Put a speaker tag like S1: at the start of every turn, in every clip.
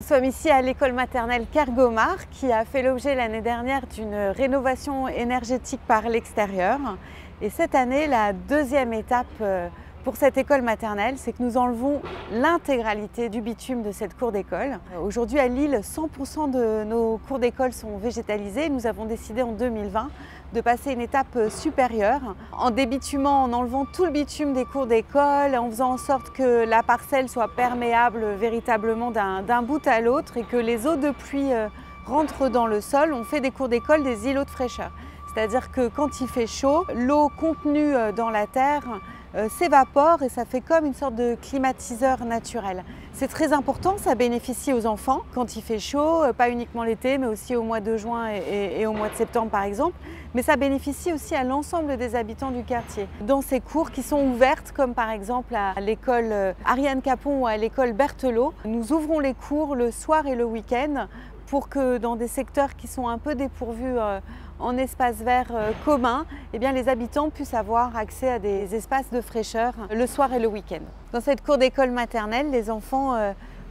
S1: Nous sommes ici à l'école maternelle Kergomar qui a fait l'objet l'année dernière d'une rénovation énergétique par l'extérieur. Et cette année, la deuxième étape pour cette école maternelle, c'est que nous enlevons l'intégralité du bitume de cette cour d'école. Aujourd'hui à Lille, 100% de nos cours d'école sont végétalisés. Nous avons décidé en 2020 de passer une étape supérieure en débitumant, en enlevant tout le bitume des cours d'école, en faisant en sorte que la parcelle soit perméable véritablement d'un bout à l'autre et que les eaux de pluie rentrent dans le sol. On fait des cours d'école des îlots de fraîcheur. C'est-à-dire que quand il fait chaud, l'eau contenue dans la terre s'évapore et ça fait comme une sorte de climatiseur naturel. C'est très important, ça bénéficie aux enfants quand il fait chaud, pas uniquement l'été mais aussi au mois de juin et au mois de septembre par exemple, mais ça bénéficie aussi à l'ensemble des habitants du quartier. Dans ces cours qui sont ouvertes, comme par exemple à l'école Ariane Capon ou à l'école Berthelot, nous ouvrons les cours le soir et le week-end pour que dans des secteurs qui sont un peu dépourvus en espaces verts communs, eh bien, les habitants puissent avoir accès à des espaces de fraîcheur le soir et le week-end. Dans cette cour d'école maternelle, les enfants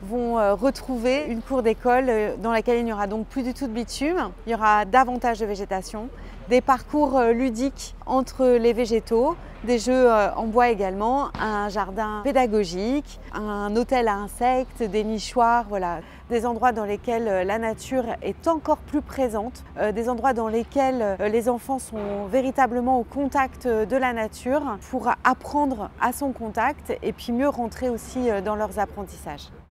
S1: vont retrouver une cour d'école dans laquelle il n'y aura donc plus du tout de bitume, il y aura davantage de végétation, des parcours ludiques entre les végétaux, des jeux en bois également, un jardin pédagogique, un hôtel à insectes, des nichoirs, voilà, des endroits dans lesquels la nature est encore plus présente, des endroits dans lesquels les enfants sont véritablement au contact de la nature pour apprendre à son contact et puis mieux rentrer aussi dans leurs apprentissages.